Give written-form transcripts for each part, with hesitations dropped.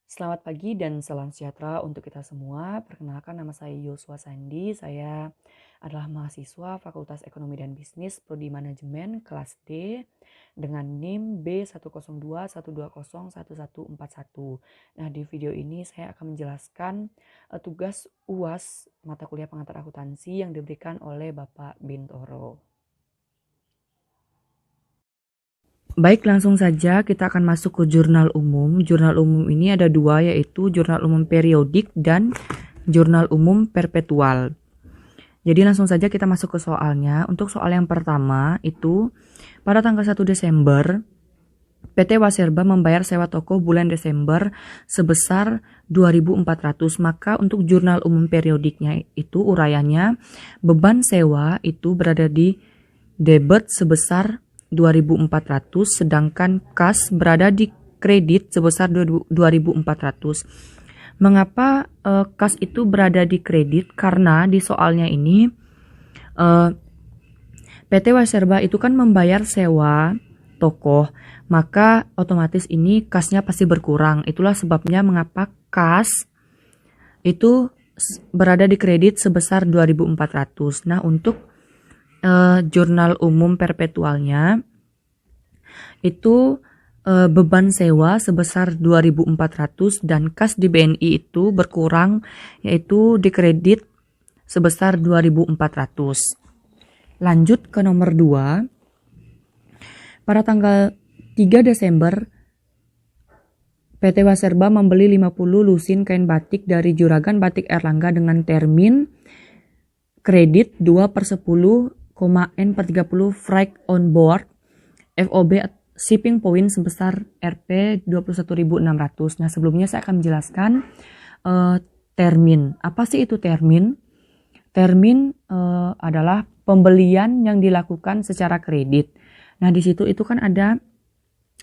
Selamat pagi dan salam sejahtera untuk kita semua. Perkenalkan, nama saya Yosua Sandi. Saya adalah mahasiswa Fakultas Ekonomi dan Bisnis Prodi Manajemen kelas D dengan NIM B10212011141. Nah, di video ini saya akan menjelaskan tugas UAS mata kuliah pengantar akuntansi yang diberikan oleh Bapak Bintoro. Baik, langsung saja kita akan masuk ke jurnal umum. Jurnal umum ini ada dua, yaitu jurnal umum periodik dan jurnal umum perpetual. Jadi langsung saja kita masuk ke soalnya. Untuk soal yang pertama itu pada tanggal 1 Desember PT Waserba membayar sewa toko bulan Desember sebesar 2.400. Maka untuk jurnal umum periodiknya itu uraiannya beban sewa itu berada di debit sebesar 2.400, sedangkan kas berada di kredit sebesar 2.400. Mengapa kas itu berada di kredit? Karena di soalnya ini PT Waserba itu kan membayar sewa toko, maka otomatis ini kasnya pasti berkurang. Itulah sebabnya mengapa kas itu berada di kredit sebesar 2.400. Nah, untuk jurnal umum perpetualnya itu beban sewa sebesar 2.400 dan kas di BNI itu berkurang, yaitu di kredit sebesar 2.400. Lanjut ke nomor 2. Pada tanggal 3 Desember PT Waserba membeli 50 lusin kain batik dari Juragan Batik Erlangga dengan termin kredit 2/10,N/30 freight on board FOB shipping point sebesar Rp 21.600. Nah, sebelumnya saya akan menjelaskan termin. Apa sih itu termin? Termin adalah pembelian yang dilakukan secara kredit. Nah, di situ itu kan ada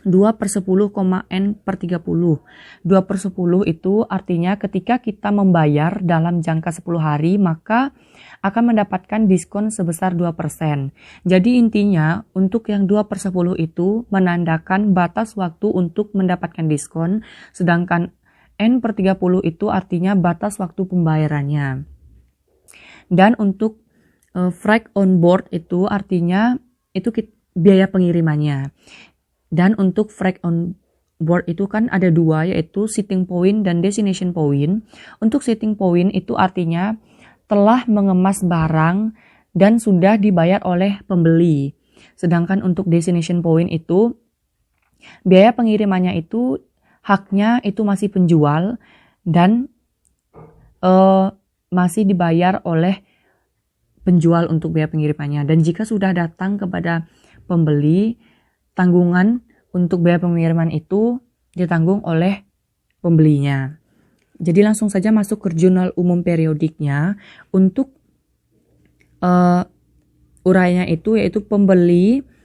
2/10,N/30. 2/10 itu artinya ketika kita membayar dalam jangka 10 hari, maka akan mendapatkan diskon sebesar 2%. Jadi intinya untuk yang 2/10 itu menandakan batas waktu untuk mendapatkan diskon, sedangkan N/30 itu artinya batas waktu pembayarannya. Dan untuk freight on board itu artinya itu biaya pengirimannya. Dan untuk freight on board itu kan ada dua, yaitu shipping point dan destination point. Untuk shipping point itu artinya telah mengemas barang dan sudah dibayar oleh pembeli. Sedangkan untuk destination point itu biaya pengirimannya itu haknya itu masih penjual dan masih dibayar oleh penjual untuk biaya pengirimannya. Dan jika sudah datang kepada pembeli, tanggungan untuk biaya pengiriman itu ditanggung oleh pembelinya. Jadi langsung saja masuk ke jurnal umum periodiknya. Untuk uraiannya itu yaitu pembelian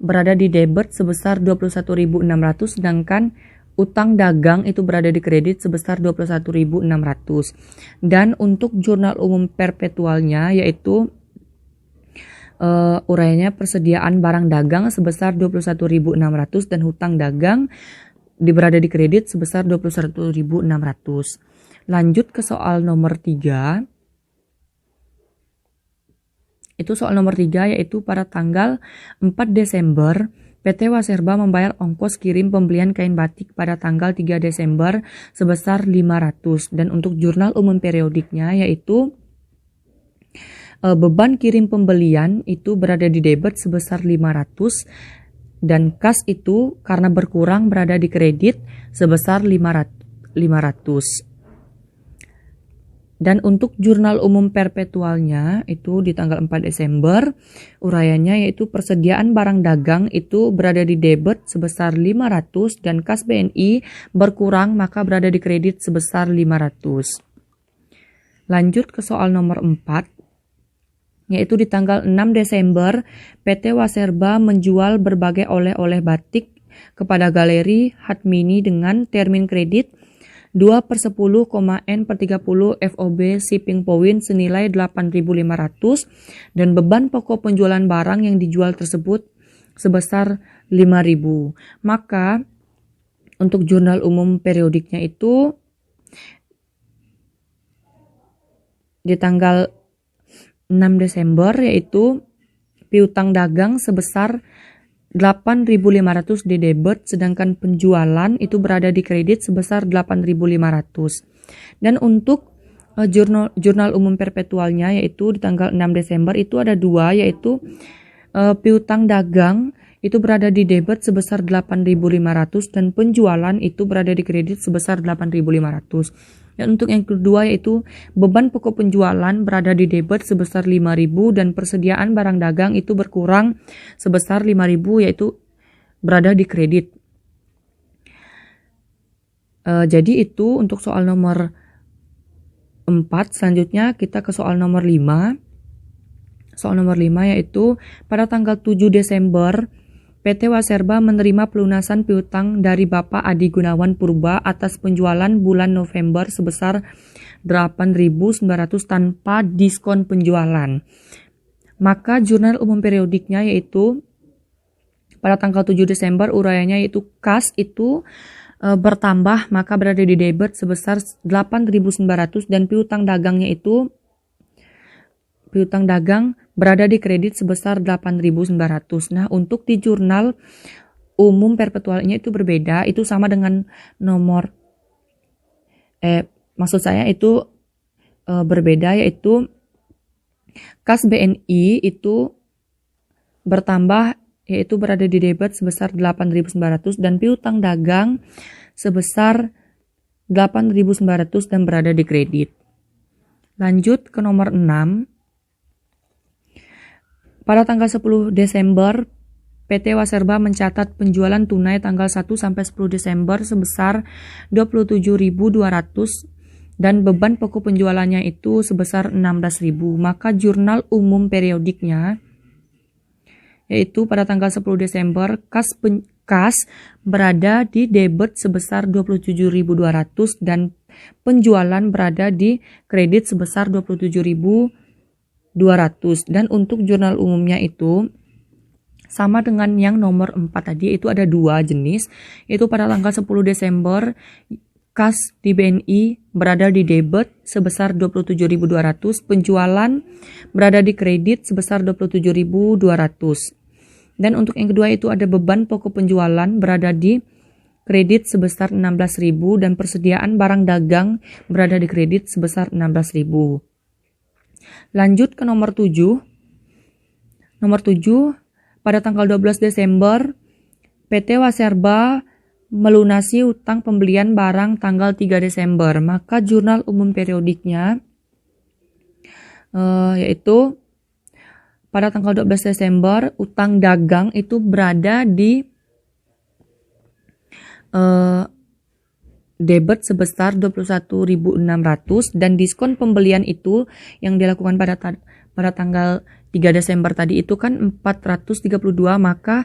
berada di debit sebesar 21.600, sedangkan utang dagang itu berada di kredit sebesar 21.600. Dan untuk jurnal umum perpetualnya yaitu uraiannya persediaan barang dagang sebesar 21.600 dan hutang dagang berada di kredit sebesar 21.600. Lanjut ke soal nomor 3. Itu soal nomor 3 yaitu pada tanggal 4 Desember PT Waserba membayar ongkos kirim pembelian kain batik pada tanggal 3 Desember sebesar 500. Dan untuk jurnal umum periodiknya yaitu beban kirim pembelian itu berada di debit sebesar 500 dan kas itu karena berkurang berada di kredit sebesar 500. Dan untuk jurnal umum perpetualnya itu di tanggal 4 Desember uraiannya yaitu persediaan barang dagang itu berada di debit sebesar 500 dan kas BNI berkurang maka berada di kredit sebesar 500. Lanjut ke soal nomor 4. Yaitu di tanggal 6 Desember, PT Waserba menjual berbagai oleh-oleh batik kepada Galeri Hatmini dengan termin kredit 2/10,N/30 FOB shipping point senilai 8.500 dan beban pokok penjualan barang yang dijual tersebut sebesar 5.000. Maka Untuk jurnal umum periodiknya itu di tanggal 6 Desember yaitu piutang dagang sebesar 8.500 di debit, sedangkan penjualan itu berada di kredit sebesar 8.500. Dan untuk jurnal umum perpetualnya yaitu di tanggal 6 Desember itu ada dua, yaitu piutang dagang itu berada di debit sebesar 8.500 dan penjualan itu berada di kredit sebesar 8.500. Dan untuk yang kedua yaitu beban pokok penjualan berada di debit sebesar 5.000 dan persediaan barang dagang itu berkurang sebesar 5.000 yaitu berada di kredit. Jadi itu untuk soal nomor 4. Selanjutnya kita ke soal nomor 5. Soal nomor 5 yaitu pada tanggal 7 Desember PT Waserba menerima pelunasan piutang dari Bapak Adi Gunawan Purba atas penjualan bulan November sebesar 8.900 tanpa diskon penjualan. Maka jurnal umum periodiknya yaitu pada tanggal 7 Desember uraiannya yaitu kas itu bertambah, maka berada di debit sebesar 8.900 dan piutang dagangnya itu piutang dagang berada di kredit sebesar 8.900. Nah, untuk di jurnal umum perpetualnya itu berbeda, itu sama dengan nomor maksud saya itu berbeda, yaitu kas BNI itu bertambah yaitu berada di debit sebesar 8.900 dan piutang dagang sebesar 8.900 dan berada di kredit. Lanjut ke nomor 6. Pada tanggal 10 Desember, PT Waserba mencatat penjualan tunai tanggal 1 sampai 10 Desember sebesar 27.200 dan beban pokok penjualannya itu sebesar 16.000. Maka jurnal umum periodiknya yaitu pada tanggal 10 Desember kas berada di debit sebesar 27.200 dan penjualan berada di kredit sebesar 27.200. Dan untuk jurnal umumnya itu sama dengan yang nomor 4 tadi, itu ada dua jenis, yaitu pada tanggal 10 Desember kas di BNI berada di debit sebesar 27.200, penjualan berada di kredit sebesar 27.200. Dan untuk yang kedua itu ada beban pokok penjualan berada di kredit sebesar 16.000 dan persediaan barang dagang berada di kredit sebesar 16.000. Lanjut ke nomor 7. Nomor 7, pada tanggal 12 Desember, PT Waserba melunasi utang pembelian barang tanggal 3 Desember. Maka jurnal umum periodiknya yaitu pada tanggal 12 Desember, utang dagang itu berada di debit sebesar 21.600 dan diskon pembelian itu yang dilakukan pada tanggal 3 Desember tadi itu kan 432, maka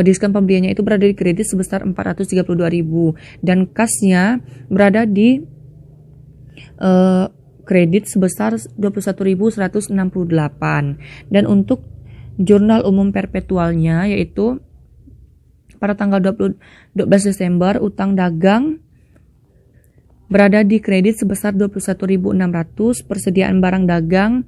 diskon pembeliannya itu berada di kredit sebesar 432.000 dan kasnya berada di kredit sebesar 21.168. Dan untuk jurnal umum perpetualnya yaitu pada tanggal 12 Desember utang dagang berada di kredit sebesar 21.600, persediaan barang dagang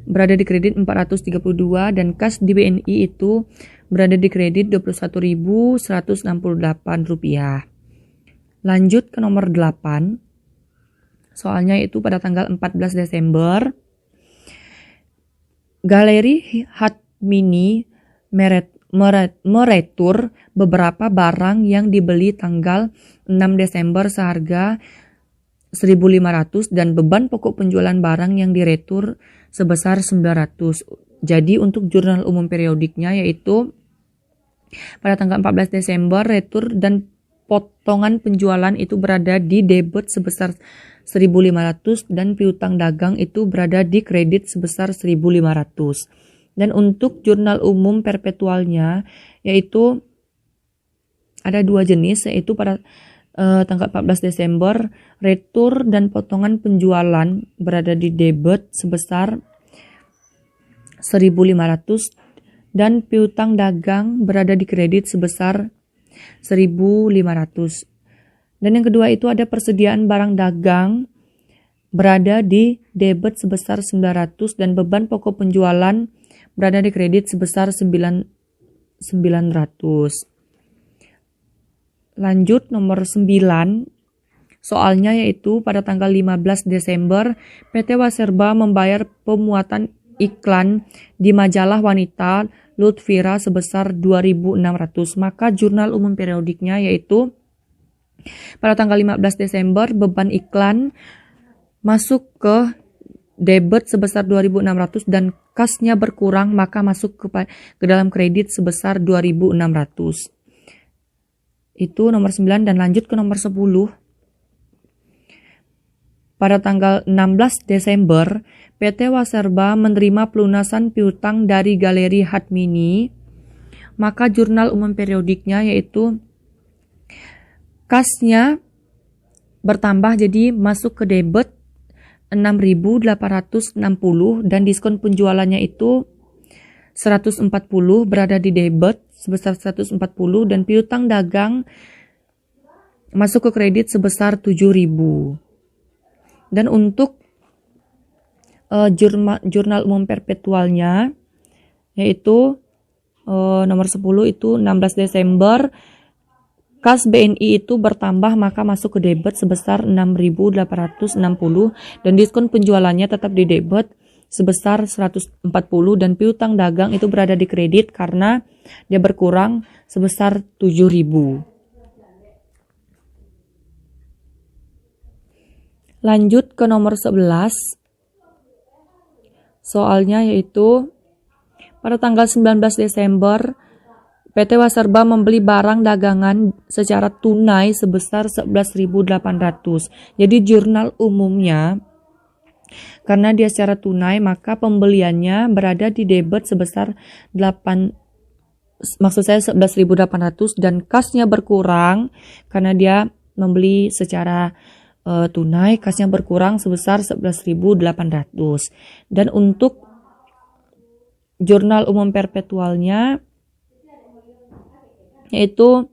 berada di kredit 432 dan kas di BNI itu berada di kredit 21.168 rupiah. Lanjut ke nomor 8. Soalnya itu pada tanggal 14 Desember Galeri Hatmini meretur beberapa barang yang dibeli tanggal 6 Desember seharga 1.500 dan beban pokok penjualan barang yang diretur sebesar 900. Jadi untuk jurnal umum periodiknya yaitu pada tanggal 14 Desember retur dan potongan penjualan itu berada di debit sebesar 1.500 dan piutang dagang itu berada di kredit sebesar 1.500. Dan untuk jurnal umum perpetualnya yaitu ada dua jenis, yaitu pada tanggal 14 Desember retur dan potongan penjualan berada di debit sebesar 1.500 dan piutang dagang berada di kredit sebesar 1.500. Dan yang kedua itu ada persediaan barang dagang berada di debit sebesar 900 dan beban pokok penjualan berada di kredit sebesar 900. Lanjut nomor 9. Soalnya yaitu pada tanggal 15 Desember PT Waserba membayar pemuatan iklan di majalah wanita Lutfira sebesar 2.600. Maka jurnal umum periodiknya yaitu pada tanggal 15 Desember beban iklan masuk ke debit sebesar 2.600 dan kasnya berkurang, maka masuk ke dalam kredit sebesar 2.600. Itu nomor 9. Dan lanjut ke nomor 10. Pada tanggal 16 Desember, PT Waserba menerima pelunasan piutang dari Galeri Hatmini, maka jurnal umum periodiknya yaitu kasnya bertambah jadi masuk ke debit 6.860 dan diskon penjualannya itu 140 berada di debit sebesar 140 dan piutang dagang masuk ke kredit sebesar 7.000. Dan untuk jurnal umum perpetualnya yaitu nomor 10 itu 16 Desember kas BNI itu bertambah maka masuk ke debit sebesar 6.860 dan diskon penjualannya tetap di debit sebesar 140 dan piutang dagang itu berada di kredit karena dia berkurang sebesar 7.000. Lanjut ke nomor 11. Soalnya yaitu pada tanggal 19 Desember PT Waserba membeli barang dagangan secara tunai sebesar 11.800. Jadi jurnal umumnya karena dia secara tunai maka pembeliannya berada di debit sebesar 11.800 dan kasnya berkurang karena dia membeli secara tunai, kasnya berkurang sebesar 11.800. Dan untuk jurnal umum perpetualnya yaitu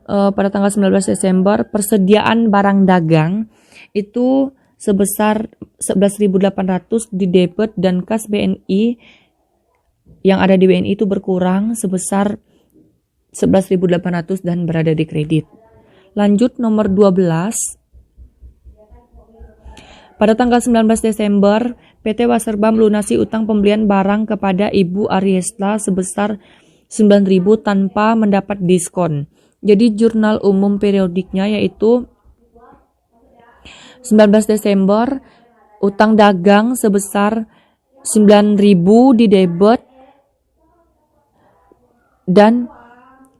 pada tanggal 19 Desember persediaan barang dagang itu sebesar 11.800 di debit dan kas BNI yang ada di BNI itu berkurang sebesar 11.800 dan berada di kredit. Lanjut nomor 12. Pada tanggal 19 Desember PT Waserba melunasi utang pembelian barang kepada Ibu Ariesta sebesar 9.000 tanpa mendapat diskon. Jadi jurnal umum periodiknya yaitu 19 Desember utang dagang sebesar 9.000 di debit dan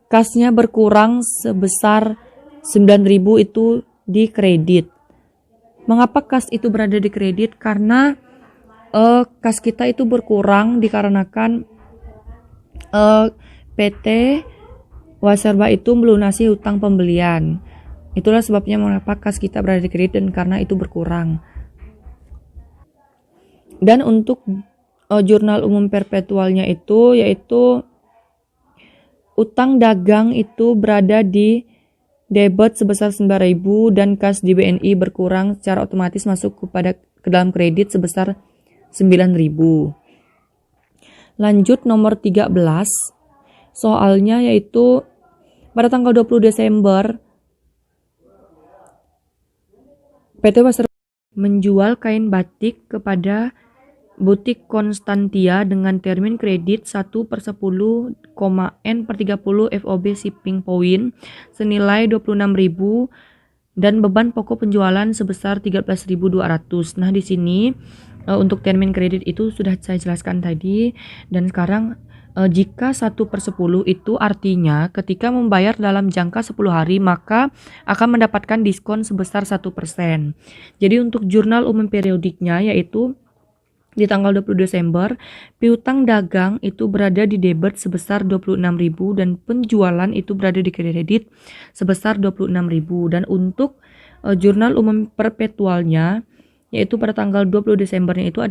kasnya berkurang sebesar 9.000 itu di kredit. Mengapa kas itu berada di kredit? Karena kas kita itu berkurang dikarenakan PT Waserba itu melunasi hutang pembelian. Itulah sebabnya mengapa kas kita berada di kredit dan karena itu berkurang. Dan untuk jurnal umum perpetualnya itu yaitu utang dagang itu berada di debit sebesar 9.000 dan kas di BNI berkurang secara otomatis masuk ke dalam kredit sebesar 9.000. Lanjut nomor 13. Soalnya yaitu pada tanggal 20 Desember PT Waserba menjual kain batik kepada butik Konstantia dengan termin kredit 1/10,N/30 FOB shipping point senilai 26.000 dan beban pokok penjualan sebesar 13.200. Nah, di sini untuk termin kredit itu sudah saya jelaskan tadi, dan sekarang jika 1/10 itu artinya ketika membayar dalam jangka 10 hari maka akan mendapatkan diskon sebesar 1%. Jadi untuk jurnal umum periodiknya yaitu di tanggal 20 Desember, piutang dagang itu berada di debit sebesar 26.000 dan penjualan itu berada di kredit sebesar 26.000. Dan untuk jurnal umum perpetualnya yaitu pada tanggal 20 Desembernya itu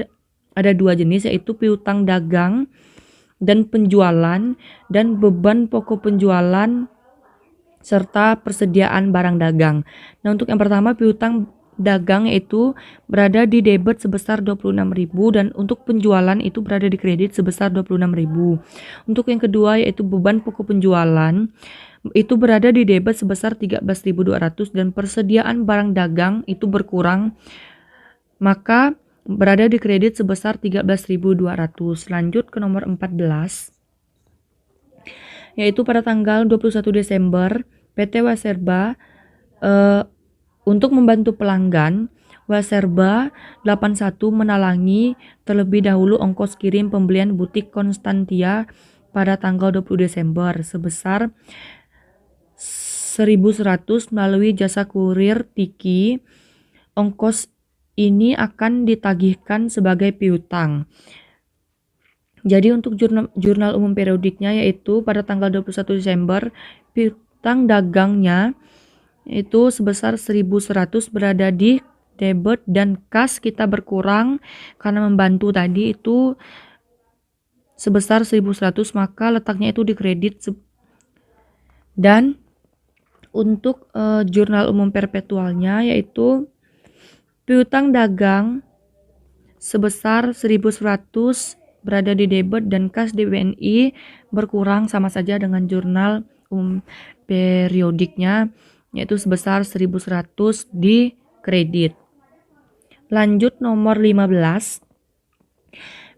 ada dua jenis, yaitu piutang dagang dan penjualan, dan beban pokok penjualan serta persediaan barang dagang. Nah, untuk yang pertama piutang dagang yaitu berada di debit sebesar 26.000 dan untuk penjualan itu berada di kredit sebesar 26.000. Untuk yang kedua yaitu beban pokok penjualan itu berada di debit sebesar 13.200 dan persediaan barang dagang itu berkurang maka berada di kredit sebesar 13.200. Lanjut ke nomor 14 yaitu pada tanggal 21 Desember PT Waserba untuk membantu pelanggan Waserba 81 menalangi terlebih dahulu ongkos kirim pembelian butik Konstantia pada tanggal 20 Desember sebesar 1.100 melalui jasa kurir Tiki. Ongkos ini akan ditagihkan sebagai piutang. Jadi untuk jurnal umum periodiknya yaitu pada tanggal 21 Desember piutang dagangnya itu sebesar 1.100 berada di debit dan kas kita berkurang karena membantu tadi itu sebesar 1.100 maka letaknya itu di kredit. Dan untuk jurnal umum perpetualnya yaitu piutang dagang sebesar 1.100 berada di debit dan kas di BNI berkurang sama saja dengan jurnal umum periodiknya yaitu sebesar 1.100 di kredit. Lanjut nomor 15.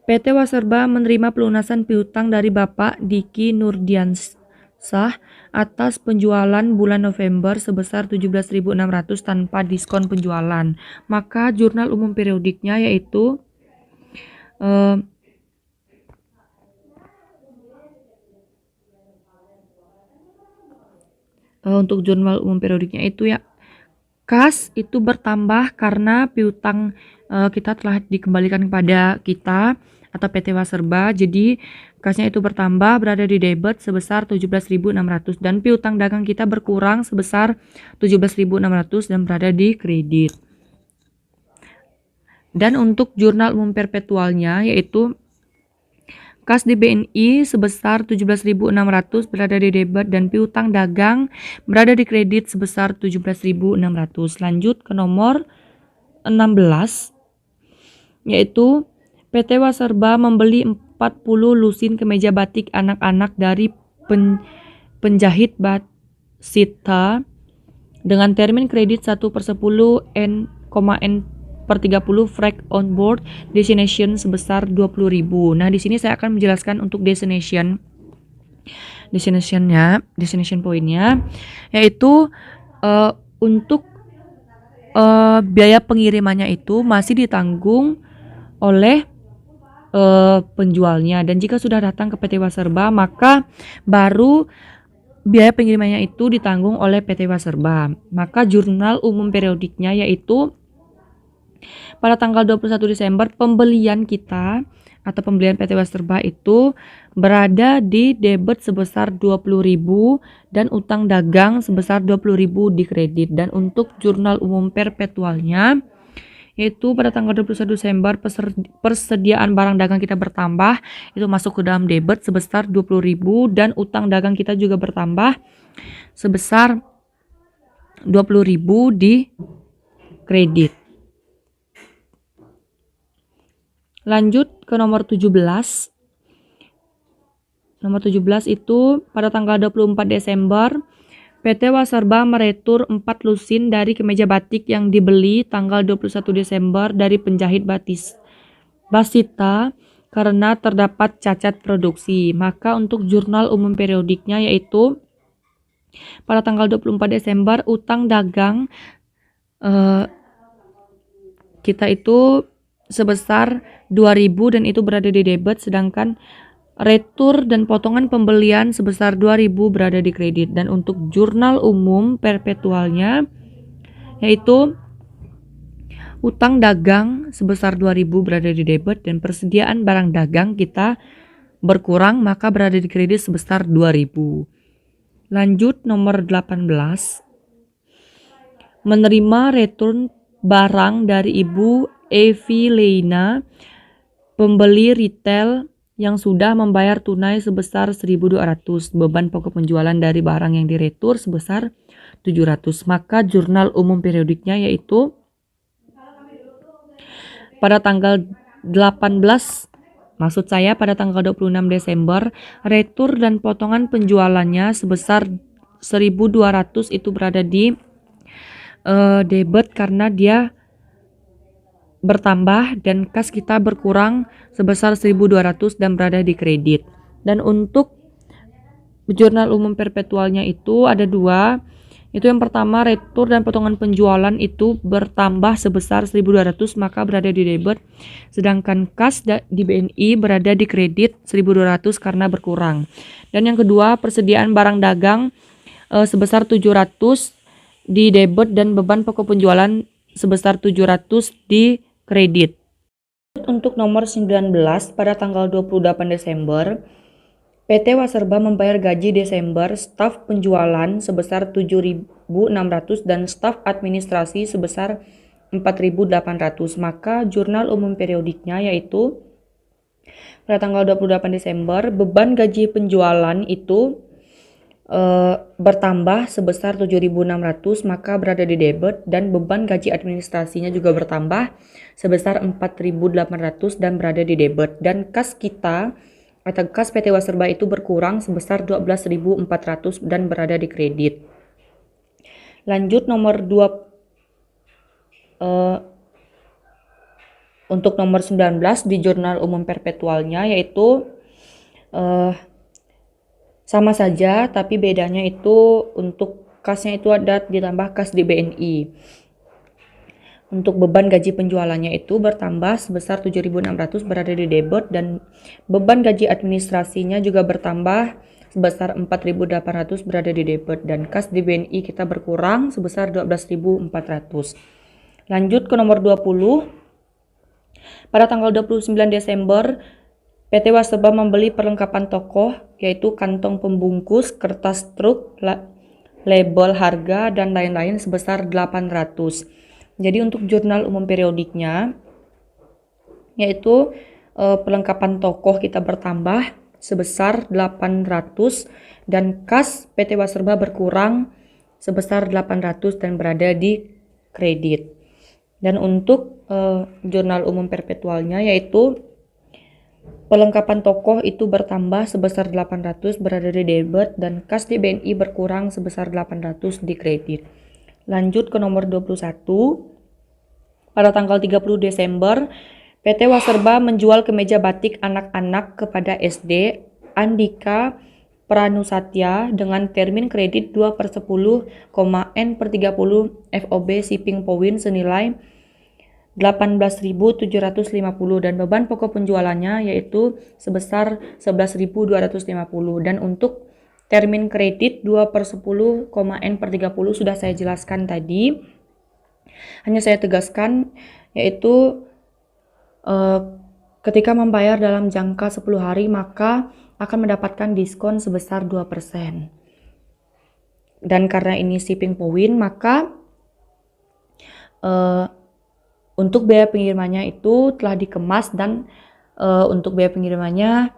PT Waserba menerima pelunasan piutang dari Bapak Diki Nurdiansah atas penjualan bulan November sebesar 17.600 tanpa diskon penjualan. Maka jurnal umum periodiknya yaitu untuk jurnal umum periodiknya itu ya kas itu bertambah karena piutang kita telah dikembalikan kepada kita atau PT Waserba, jadi kasnya itu bertambah berada di debit sebesar 17.600 dan piutang dagang kita berkurang sebesar 17.600 dan berada di kredit. Dan untuk jurnal umum perpetualnya yaitu kas di BNI sebesar 17.600 berada di debit dan piutang dagang berada di kredit sebesar 17.600. Lanjut ke nomor 16 yaitu PT Waserba membeli 40 lusin kemeja batik anak-anak dari penjahit Basita dengan termin kredit 1/10 N/30 freight on board destination sebesar 20.000. Nah, di sini saya akan menjelaskan untuk destination poinnya yaitu untuk biaya pengirimannya itu masih ditanggung oleh penjualnya dan jika sudah datang ke PT Waserba maka baru biaya pengirimannya itu ditanggung oleh PT Waserba. Maka jurnal umum periodiknya yaitu pada tanggal 21 Desember pembelian kita atau pembelian PT Waserba itu berada di debit sebesar 20.000 dan utang dagang sebesar 20.000 di kredit. Dan untuk jurnal umum perpetualnya yaitu pada tanggal 21 Desember persediaan barang dagang kita bertambah itu masuk ke dalam debit sebesar 20.000 dan utang dagang kita juga bertambah sebesar 20.000 di kredit. Lanjut ke nomor 17. Nomor 17 itu pada tanggal 24 Desember PT Waserba meretur 4 lusin dari kemeja batik yang dibeli tanggal 21 Desember dari penjahit Basita karena terdapat cacat produksi. Maka untuk jurnal umum periodiknya yaitu pada tanggal 24 Desember utang dagang kita itu sebesar 2.000 dan itu berada di debit sedangkan retur dan potongan pembelian sebesar 2.000 berada di kredit. Dan untuk jurnal umum perpetualnya yaitu utang dagang sebesar 2.000 berada di debit dan persediaan barang dagang kita berkurang maka berada di kredit sebesar 2.000. Lanjut nomor 18. Menerima return barang dari Ibu Evi Leina, pembeli retail yang sudah membayar tunai sebesar 1.200, beban pokok penjualan dari barang yang diretur sebesar 700. Maka jurnal umum periodiknya yaitu pada tanggal 18, maksud saya pada tanggal 26 Desember, retur dan potongan penjualannya sebesar 1.200 itu berada di debit karena dia bertambah dan kas kita berkurang sebesar 1.200 dan berada di kredit. Dan untuk jurnal umum perpetualnya itu ada dua. Itu yang pertama, retur dan potongan penjualan itu bertambah sebesar 1.200 maka berada di debit, sedangkan kas di BNI berada di kredit 1.200 karena berkurang. Dan yang kedua, persediaan barang dagang sebesar 700 di debit dan beban pokok penjualan sebesar 700 di kredit. Untuk nomor 19 pada tanggal 28 Desember, PT Waserba membayar gaji Desember staf penjualan sebesar 7.600 dan staf administrasi sebesar 4.800. Maka jurnal umum periodiknya yaitu pada tanggal 28 Desember beban gaji penjualan itu bertambah sebesar 7.600 maka berada di debit, dan beban gaji administrasinya juga bertambah sebesar 4.800 dan berada di debit, dan kas kita atau kas PT Waserba itu berkurang sebesar 12.400 dan berada di kredit. Lanjut nomor 2 untuk nomor 19 di jurnal umum perpetualnya yaitu sama saja, tapi bedanya itu untuk kasnya itu ada ditambah kas di BNI. Untuk beban gaji penjualannya itu bertambah sebesar 7.600 berada di debit, dan beban gaji administrasinya juga bertambah sebesar 4.800 berada di debit, dan kas di BNI kita berkurang sebesar 12.400. Lanjut ke nomor 20. Pada tanggal 29 Desember, PT Waserba membeli perlengkapan tokoh yaitu kantong pembungkus, kertas truk, label harga, dan lain-lain sebesar 800. Jadi untuk jurnal umum periodiknya yaitu perlengkapan tokoh kita bertambah sebesar 800 dan kas PT Waserba berkurang sebesar 800 dan berada di kredit. Dan untuk jurnal umum perpetualnya yaitu perlengkapan tokoh itu bertambah sebesar 800 berada di debit, dan kas di BNI berkurang sebesar 800 di kredit. Lanjut ke nomor 21. Pada tanggal 30 Desember, PT Waserba menjual kemeja batik anak-anak kepada SD Andika Pranusatya dengan termin kredit 2/10, N/30 FOB shipping point senilai 18.750 dan beban pokok penjualannya yaitu sebesar 11.250, dan untuk termin kredit 2/10, N/30 sudah saya jelaskan tadi. Hanya saya tegaskan yaitu ketika membayar dalam jangka 10 hari maka akan mendapatkan diskon sebesar 2%. Dan karena ini shipping point maka untuk biaya pengirimannya itu telah dikemas, dan untuk biaya pengirimannya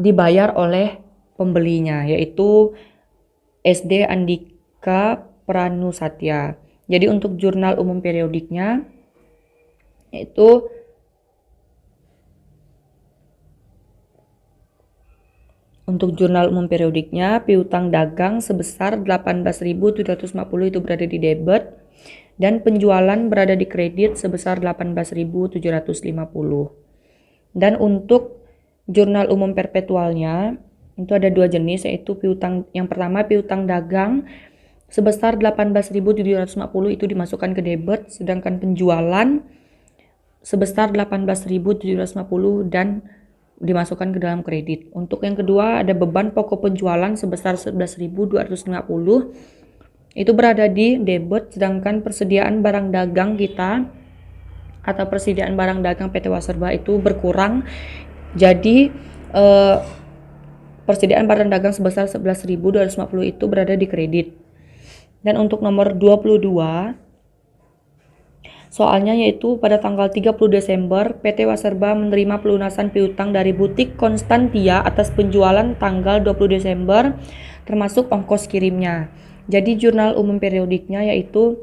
dibayar oleh pembelinya yaitu SD Andika Pranusatya. Jadi untuk jurnal umum periodiknya yaitu piutang dagang sebesar 18.750 itu berada di debit, dan penjualan berada di kredit sebesar 18.750. Dan untuk jurnal umum perpetualnya itu ada dua jenis yaitu piutang. Yang pertama piutang dagang sebesar 18.750 itu dimasukkan ke debit, sedangkan penjualan sebesar 18.750 dan dimasukkan ke dalam kredit. Untuk yang kedua ada beban pokok penjualan sebesar 11.250 itu berada di debit, sedangkan persediaan barang dagang kita atau persediaan barang dagang PT Waserba itu berkurang. Jadi persediaan barang dagang sebesar 11.250 itu berada di kredit. Dan untuk nomor 22, soalnya yaitu pada tanggal 30 Desember PT Waserba menerima pelunasan piutang dari butik Konstantia atas penjualan tanggal 20 Desember termasuk ongkos kirimnya. Jadi jurnal umum periodiknya yaitu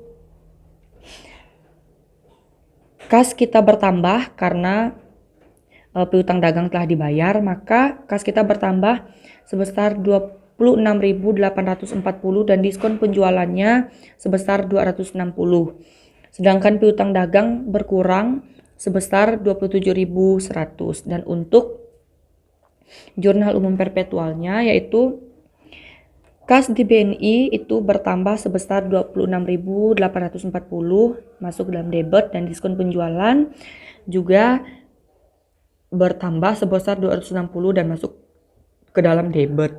kas kita bertambah karena piutang dagang telah dibayar, maka kas kita bertambah sebesar 26.840 dan diskon penjualannya sebesar 260. Sedangkan piutang dagang berkurang sebesar 27.100. Dan untuk jurnal umum perpetualnya yaitu kas di BNI itu bertambah sebesar 26.840 masuk dalam debit dan diskon penjualan juga bertambah sebesar 260 dan masuk ke dalam debit.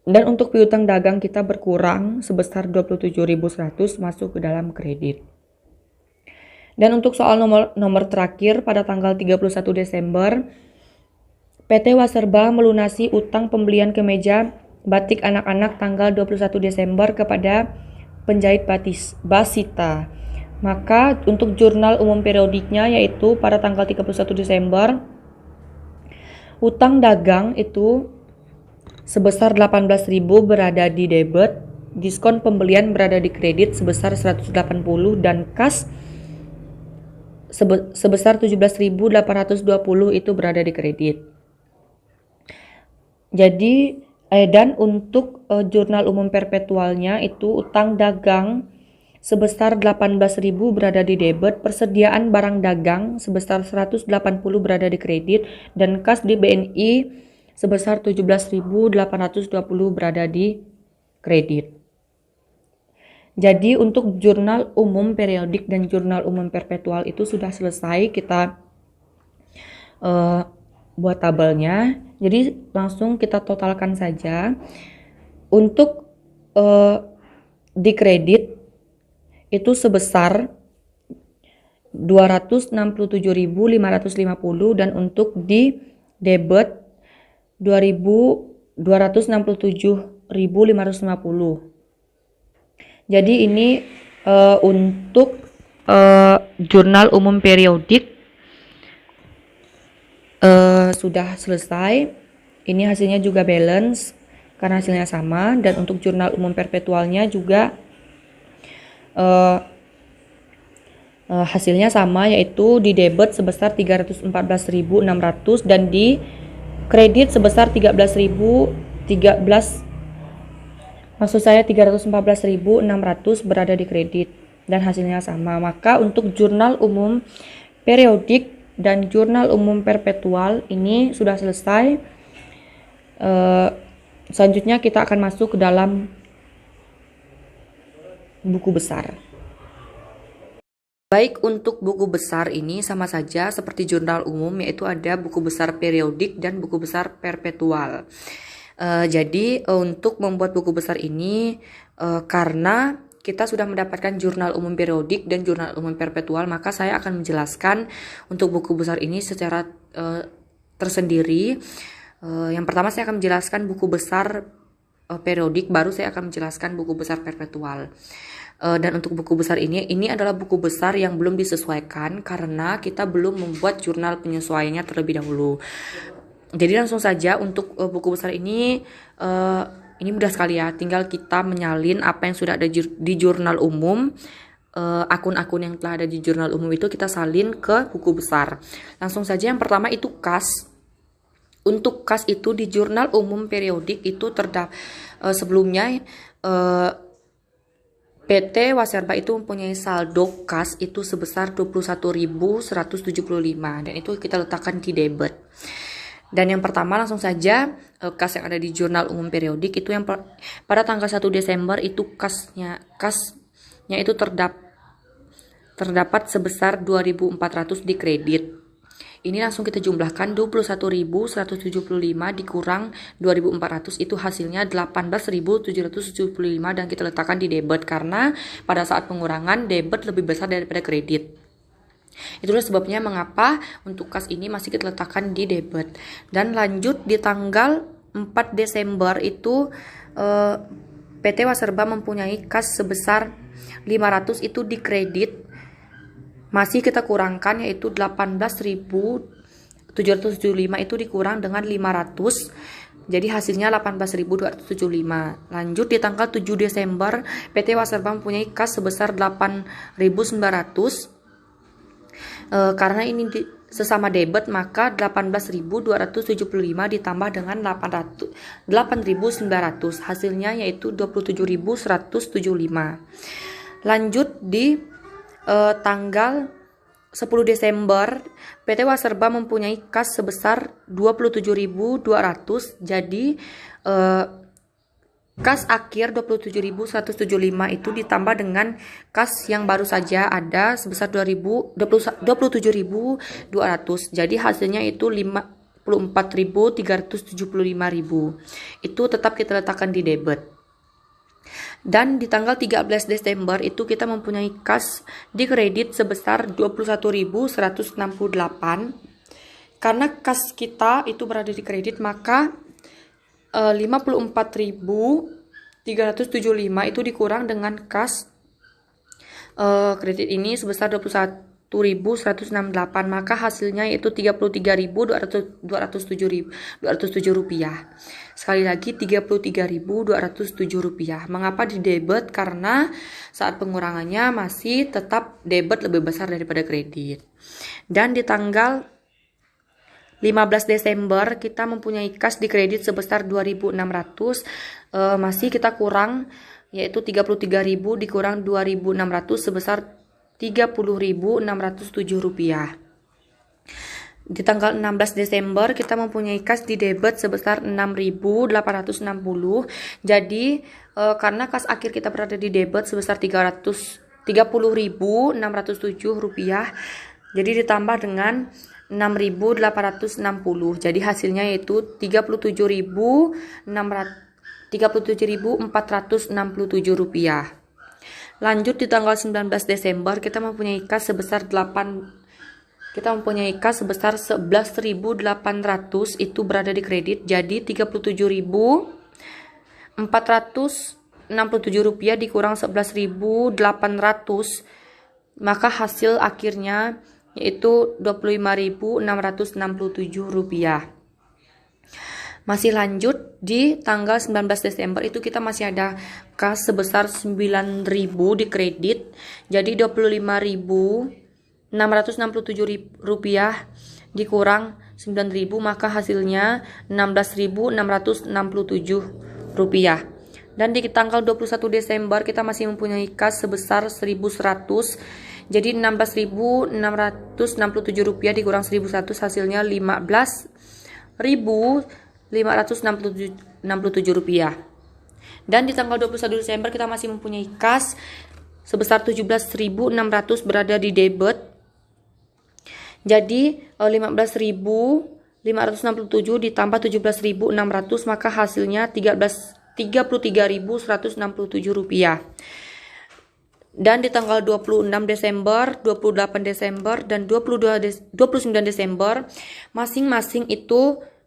Dan untuk piutang dagang kita berkurang sebesar 27.100 masuk ke dalam kredit. Dan untuk soal nomor terakhir pada tanggal 31 Desember PT Waserba melunasi utang pembelian kemeja batik anak-anak tanggal 21 Desember kepada penjahit Basita. Maka untuk jurnal umum periodiknya yaitu pada tanggal 31 Desember utang dagang itu sebesar 18.000 berada di debit, diskon pembelian berada di kredit sebesar 180 dan kas sebesar 17.820 itu berada di kredit. Jadi dan untuk jurnal umum perpetualnya itu utang dagang sebesar 18.000 berada di debit, persediaan barang dagang sebesar 180 berada di kredit, dan kas di BNI sebesar 17.820 berada di kredit. Jadi untuk jurnal umum periodik dan jurnal umum perpetual itu sudah selesai, kita buat tabelnya. Jadi langsung kita totalkan saja. Untuk di kredit itu sebesar 267.550 dan untuk di debit 267.550. Jadi ini untuk jurnal umum periodik sudah selesai. Ini hasilnya juga balance karena hasilnya sama, dan untuk jurnal umum perpetualnya juga hasilnya sama, yaitu di debit sebesar 314.600 dan di kredit sebesar 314.600 berada di kredit dan hasilnya sama. Maka untuk jurnal umum periodik dan jurnal umum perpetual ini sudah selesai. Selanjutnya kita akan masuk ke dalam buku besar. Baik, untuk buku besar ini sama saja seperti jurnal umum, yaitu ada buku besar periodik dan buku besar perpetual. Jadi untuk membuat buku besar ini karena kita sudah mendapatkan jurnal umum periodik dan jurnal umum perpetual, maka saya akan menjelaskan untuk buku besar ini secara tersendiri. Yang pertama saya akan menjelaskan buku besar periodik, baru saya akan menjelaskan buku besar perpetual. Dan untuk buku besar ini adalah buku besar yang belum disesuaikan karena kita belum membuat jurnal penyesuaiannya terlebih dahulu. Jadi langsung saja untuk buku besar ini mudah sekali ya, tinggal kita menyalin apa yang sudah ada di jurnal umum, akun-akun yang telah ada di jurnal umum itu kita salin ke buku besar. Langsung saja yang pertama itu kas. Untuk kas itu di jurnal umum periodik itu sebelumnya PT Waserba itu mempunyai saldo kas itu sebesar 21.175 dan itu kita letakkan di debit. Dan yang pertama langsung saja kas yang ada di jurnal umum periodik itu yang pada tanggal 1 Desember itu kasnya itu terdapat sebesar 2.400 di kredit. Ini langsung kita jumlahkan 21.175 dikurang 2.400 itu hasilnya 18.775 dan kita letakkan di debit karena pada saat pengurangan debit lebih besar daripada kredit. Itulah sebabnya mengapa untuk kas ini masih kita letakkan di debit. Dan lanjut di tanggal 4 Desember itu PT Waserba mempunyai kas sebesar 500 itu di kredit masih kita kurangkan, yaitu 18.775 itu dikurang dengan 500, jadi hasilnya 18.275. Lanjut di tanggal 7 Desember, PT Waserba mempunyai kas sebesar 8.900. Karena ini sesama debit, maka 18.275 ditambah dengan 8.900, hasilnya yaitu 27.175. Lanjut di tanggal 10 Desember, PT Waserba mempunyai kas sebesar 27.200. Jadi kas akhir 27.175 itu ditambah dengan kas yang baru saja ada sebesar 27.200. Jadi hasilnya itu 54.375.000. Itu tetap kita letakkan di debit. Dan di tanggal 13 Desember itu kita mempunyai kas di kredit sebesar 21.168. Karena kas kita itu berada di kredit, maka 54.375 itu dikurang dengan kas kredit ini sebesar 21.168, maka hasilnya yaitu 33.207 rupiah. Sekali lagi 33.207 rupiah. Mengapa di debit? Karena saat pengurangannya masih tetap debit lebih besar daripada kredit. Dan di tanggal 15 Desember kita mempunyai kas di kredit sebesar 2.600, masih kita kurang, yaitu 33.000 dikurang 2.600 sebesar 30.607 rupiah. Di tanggal 16 Desember kita mempunyai kas di debit sebesar 6.860. Jadi karena kas akhir kita berada di debit sebesar 30.607 rupiah, jadi ditambah dengan 6.860. Jadi hasilnya yaitu 37.467 rupiah. Lanjut di tanggal 19 Desember kita mempunyai kas sebesar 11.800 itu berada di kredit. Jadi 37.467 rupiah dikurang 11.800, maka hasil akhirnya yaitu 25.667 rupiah. Masih lanjut di tanggal 19 Desember itu kita masih ada kas sebesar 9.000 di kredit. Jadi 25.667 rupiah dikurang 9.000, maka hasilnya 16.667 rupiah. Dan di tanggal 21 Desember kita masih mempunyai kas sebesar 1.100. Jadi 16.667 rupiah dikurang 1.100, hasilnya 15.567 rupiah. Dan di tanggal 21 Desember kita masih mempunyai kas sebesar 17.600 berada di debit. Jadi 15.567 ditambah 17.600, maka hasilnya 33.167 rupiah. Dan di tanggal 26 Desember, 28 Desember, dan 29 Desember,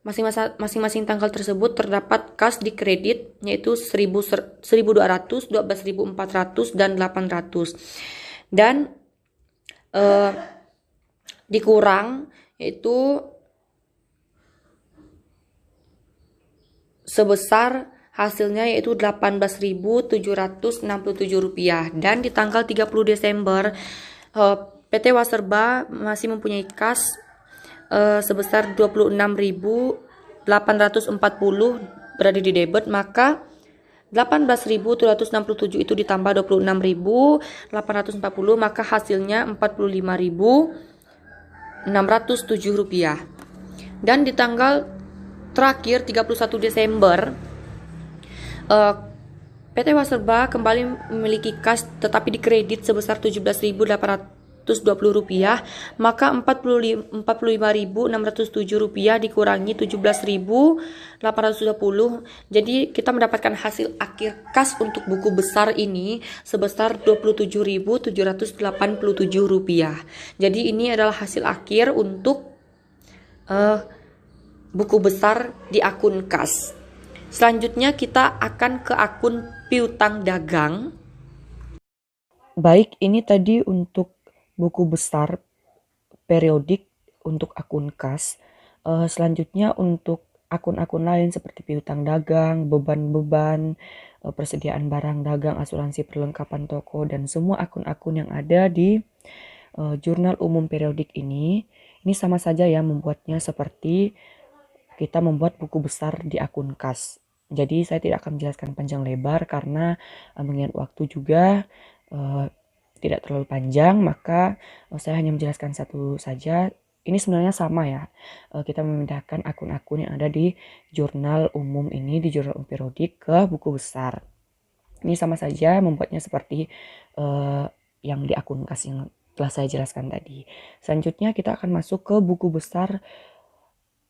masing-masing tanggal tersebut terdapat kas di kredit, yaitu 1.200, 12.400, dan 800. Dan dikurang, yaitu sebesar hasilnya yaitu 18.767 rupiah. Dan di tanggal 30 Desember PT Waserba masih mempunyai kas sebesar 26.840 berada di debit, maka 18.767 itu ditambah 26.840, maka hasilnya 45.607 rupiah. Dan di tanggal terakhir 31 Desember PT Waserba kembali memiliki kas tetapi di kredit sebesar 17.820 rupiah, maka 45.607 rupiah dikurangi 17.820, jadi kita mendapatkan hasil akhir kas untuk buku besar ini sebesar 27.787 rupiah. Jadi ini adalah hasil akhir untuk buku besar di akun kas. Selanjutnya kita akan ke akun piutang dagang. Baik, ini tadi untuk buku besar periodik untuk akun kas. Selanjutnya untuk akun-akun lain seperti piutang dagang, beban-beban, persediaan barang dagang, asuransi perlengkapan toko, dan semua akun-akun yang ada di jurnal umum periodik ini sama saja ya membuatnya seperti kita membuat buku besar di akun kas. Jadi saya tidak akan menjelaskan panjang lebar karena mengingat waktu juga tidak terlalu panjang, maka saya hanya menjelaskan satu saja. Ini sebenarnya sama ya, kita memindahkan akun-akun yang ada di jurnal umum ini, di jurnal umum periodik ke buku besar. Ini sama saja membuatnya seperti yang di akun kas yang telah saya jelaskan tadi. Selanjutnya kita akan masuk ke buku besar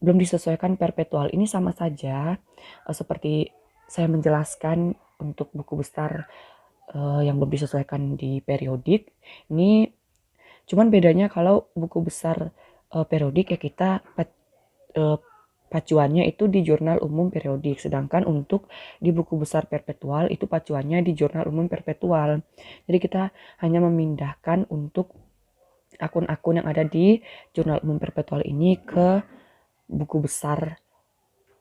belum disesuaikan perpetual. Ini sama saja seperti saya menjelaskan untuk buku besar yang belum disesuaikan di periodik. Ini cuman bedanya kalau buku besar periodik ya kita pacuannya itu di jurnal umum periodik, sedangkan untuk di buku besar perpetual itu pacuannya di jurnal umum perpetual. Jadi kita hanya memindahkan untuk akun-akun yang ada di jurnal umum perpetual ini ke buku besar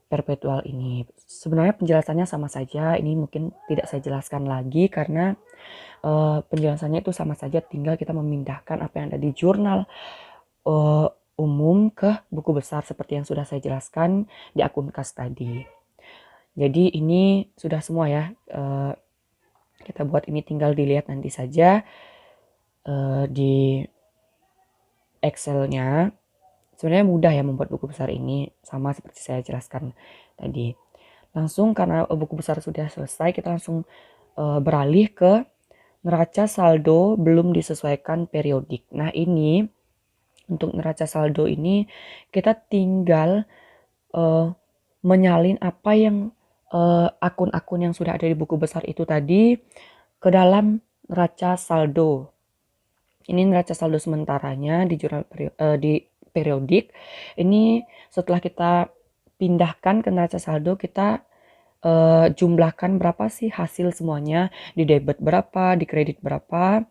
perpetual ini. Sebenarnya penjelasannya sama saja, ini mungkin tidak saya jelaskan lagi karena penjelasannya itu sama saja, tinggal kita memindahkan apa yang ada di jurnal umum ke buku besar seperti yang sudah saya jelaskan di akun kas tadi. Jadi ini sudah semua ya, kita buat ini, tinggal dilihat nanti saja di Excel-nya. Sebenarnya mudah ya membuat buku besar ini, sama seperti saya jelaskan tadi. Langsung karena buku besar sudah selesai, kita langsung beralih ke neraca saldo belum disesuaikan periodik. Nah ini untuk neraca saldo ini kita tinggal menyalin apa yang akun-akun yang sudah ada di buku besar itu tadi ke dalam neraca saldo. Ini neraca saldo sementaranya di jurnal di periodik. Ini setelah kita pindahkan ke neraca saldo, kita jumlahkan berapa sih hasil semuanya, di debit berapa, di kredit berapa,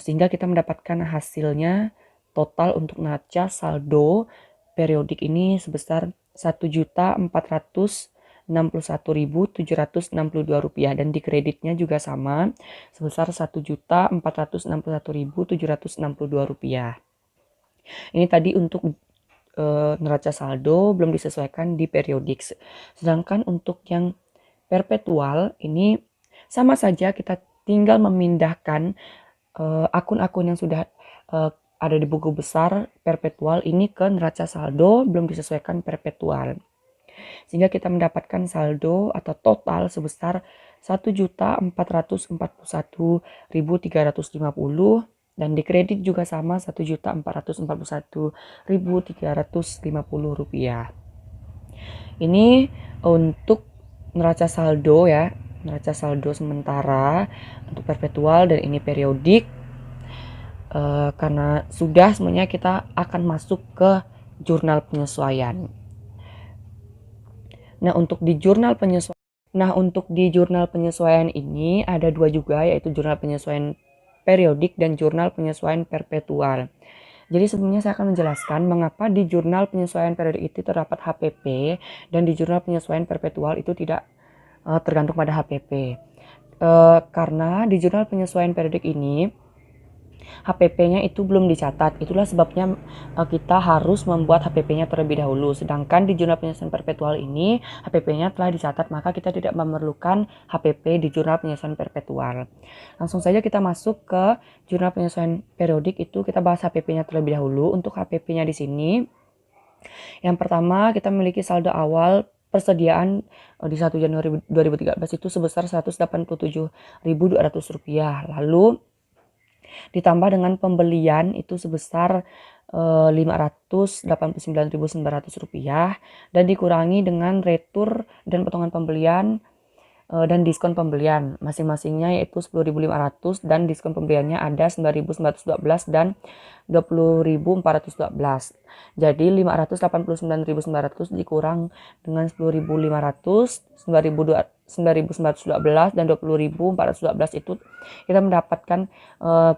sehingga kita mendapatkan hasilnya total untuk neraca saldo periodik ini sebesar Rp1.461.762 dan di kreditnya juga sama sebesar Rp1.461.762. Ini tadi untuk neraca saldo belum disesuaikan di periodik. Sedangkan untuk yang perpetual ini sama saja, kita tinggal memindahkan akun-akun yang sudah ada di buku besar perpetual ini ke neraca saldo belum disesuaikan perpetual. Sehingga kita mendapatkan saldo atau total sebesar Rp1.441.350 dan di kredit juga sama Rp1.441.350. Ini untuk neraca saldo ya, neraca saldo sementara untuk perpetual, dan ini periodik. Karena sudah semuanya, kita akan masuk ke jurnal penyesuaian. Nah untuk di jurnal penyesuaian ini ada dua juga, yaitu jurnal penyesuaian periodik dan jurnal penyesuaian perpetual. Jadi sebelumnya saya akan menjelaskan mengapa di jurnal penyesuaian periodik itu terdapat HPP dan di jurnal penyesuaian perpetual itu tidak tergantung pada HPP. Karena di jurnal penyesuaian periodik ini HPP-nya itu belum dicatat. Itulah sebabnya kita harus membuat HPP-nya terlebih dahulu. Sedangkan di jurnal penyesuaian perpetual ini HPP-nya telah dicatat, maka kita tidak memerlukan HPP di jurnal penyesuaian perpetual. Langsung saja kita masuk ke jurnal penyesuaian periodik, itu kita bahas HPP-nya terlebih dahulu. Untuk HPP-nya di sini, yang pertama kita memiliki saldo awal persediaan di 1 Januari 2013 itu sebesar Rp187.200. Lalu ditambah dengan pembelian itu sebesar Rp589.900 dan dikurangi dengan retur dan potongan pembelian dan diskon pembelian. Masing-masingnya yaitu 10.500 dan diskon pembeliannya ada 9.912 dan 20.412. Jadi 589.900 dikurang dengan 10.500, 9.912 dan 20.412 itu kita mendapatkan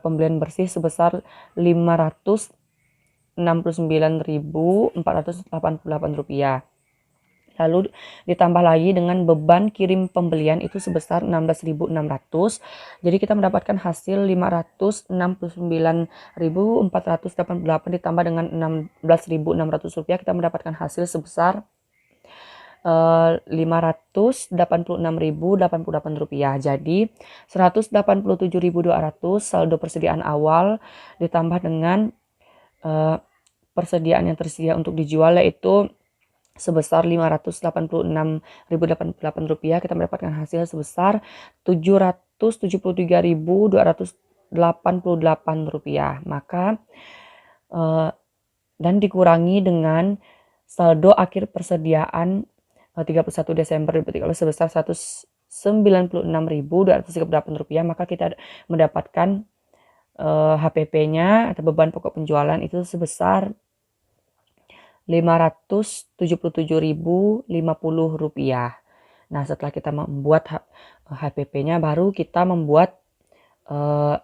pembelian bersih sebesar 569.488 rupiah. Lalu ditambah lagi dengan beban kirim pembelian itu sebesar 16.600. Jadi kita mendapatkan hasil 569.488 ditambah dengan 16.600 rupiah, kita mendapatkan hasil sebesar 586.088 rupiah. Jadi 187.200 saldo persediaan awal ditambah dengan persediaan yang tersedia untuk dijual yaitu sebesar 586.088 rupiah, kita mendapatkan hasil sebesar 773.288 rupiah. Maka dan dikurangi dengan saldo akhir persediaan 31 Desember 2013 sebesar 196.238 rupiah, maka kita mendapatkan HPP-nya atau beban pokok penjualan itu sebesar 577.050 rupiah. Nah, setelah kita membuat HPP-nya, baru kita membuat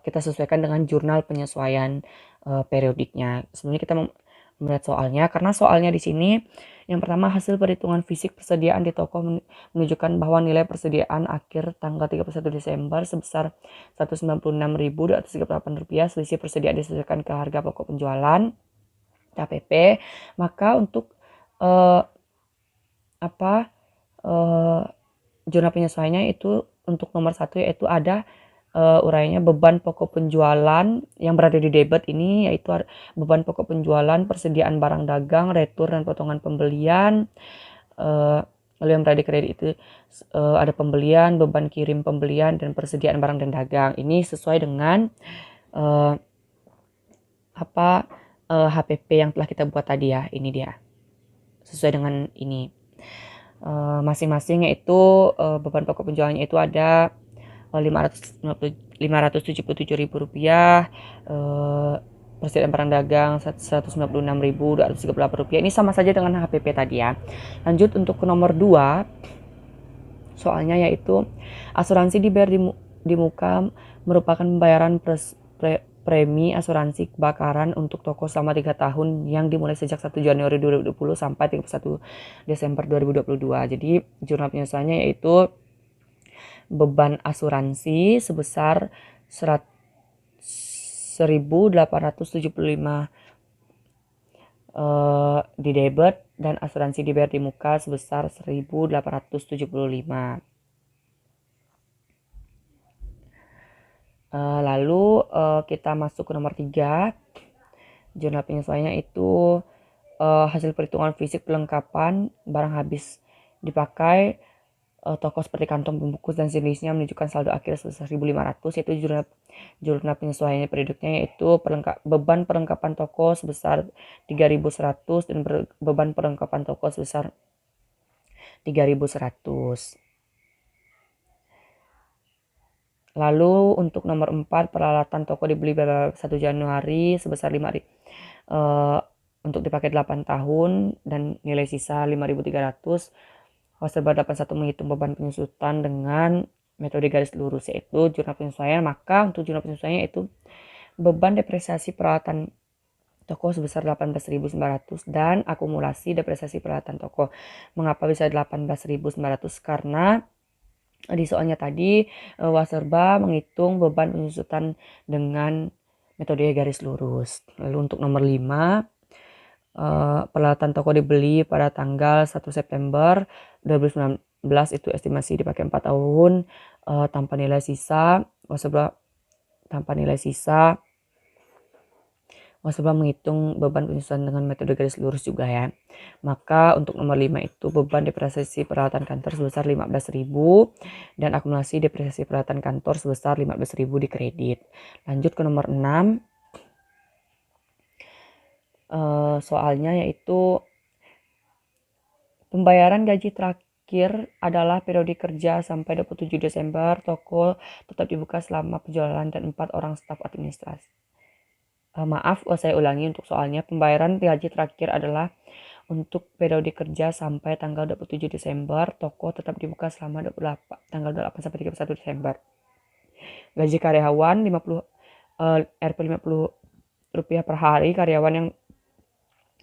kita sesuaikan dengan jurnal penyesuaian periodiknya. Sebenarnya kita melihat soalnya, karena soalnya di sini yang pertama hasil perhitungan fisik persediaan di toko menunjukkan bahwa nilai persediaan akhir tanggal 31 Desember sebesar 196.238 rupiah, selisih persediaan disesuaikan ke harga pokok penjualan HPP. Maka untuk jurnal penyesuaiannya itu untuk nomor 1 yaitu ada uraiannya beban pokok penjualan yang berada di debit ini yaitu beban pokok penjualan, persediaan barang dagang, retur dan potongan pembelian. Lalu yang berada di kredit itu ada pembelian, beban kirim pembelian dan persediaan barang dan dagang. Ini sesuai dengan HPP yang telah kita buat tadi ya. Ini dia sesuai dengan ini masing-masing, yaitu beban pokok penjualannya itu ada 577.000 rupiah, persediaan barang dagang 196.238 rupiah. Ini sama saja dengan HPP tadi ya. Lanjut untuk ke nomor 2 soalnya, yaitu asuransi dibayar di muka merupakan pembayaran premi asuransi kebakaran untuk toko selama 3 tahun yang dimulai sejak 1 Januari 2020 sampai 31 Desember 2022. Jadi jurnal penyesuaiannya yaitu beban asuransi sebesar 1.875 di debit dan asuransi dibayar di muka sebesar 1.875. Lalu kita masuk ke nomor 3. Jurnal penyesuaiannya itu hasil perhitungan fisik pelengkapan barang habis dipakai toko seperti kantong pembungkus dan sejenisnya menunjukkan saldo akhir sebesar 1.500, yaitu jurnal penyesuaiannya periodiknya yaitu beban perlengkapan toko sebesar 3.100 dan beban perlengkapan toko sebesar 3.100. Lalu untuk nomor 4, peralatan toko dibeli pada 1 Januari sebesar 5.000 untuk dipakai 8 tahun dan nilai sisa 5.300. Wasserbar 81 menghitung beban penyusutan dengan metode garis lurus yaitu jurnal penyesuaian. Maka untuk jurnal penyesuaiannya itu beban depresiasi peralatan toko sebesar 18.900 dan akumulasi depresiasi peralatan toko. Mengapa bisa 18.900? Karena di soalnya tadi Wasserbar menghitung beban penyusutan dengan metode garis lurus. Lalu untuk nomor 5, peralatan toko dibeli pada tanggal 1 September 2019 itu estimasi dipakai 4 tahun tanpa nilai sisa. Wasserbar menghitung beban penyusutan dengan metode garis lurus juga ya. Maka untuk nomor 5 itu beban depresiasi peralatan kantor sebesar 15.000 dan akumulasi depresiasi peralatan kantor sebesar 15.000 di kredit. Lanjut ke nomor 6. Soalnya yaitu pembayaran gaji terakhir adalah periode kerja sampai 27 Desember. Toko tetap dibuka selama penjualan dan 4 orang staf administrasi. Maaf, saya ulangi untuk soalnya. Pembayaran gaji terakhir adalah untuk periode kerja sampai tanggal 27 Desember. Toko tetap dibuka selama tanggal 28 sampai 31 Desember. Gaji karyawan 50 Rp 50 rupiah per hari. Karyawan yang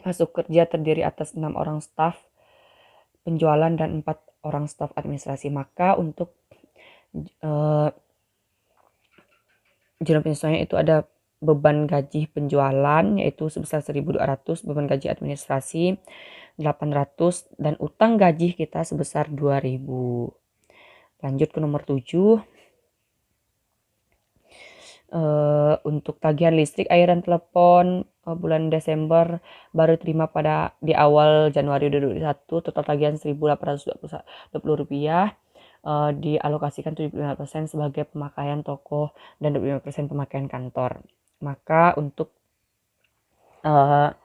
masuk kerja terdiri atas 6 orang staf penjualan dan 4 orang staf administrasi. Maka untuk jurnal penyesuaian itu ada beban gaji penjualan yaitu sebesar 1.200, beban gaji administrasi 800, dan utang gaji kita sebesar 2.000. Lanjut ke nomor 7. Untuk tagihan listrik, air, dan telepon bulan Desember baru terima di awal Januari 2021. Total tagihan Rp1.820, dialokasikan 75% sebagai pemakaian toko dan 25% pemakaian kantor. Maka untuk jurnal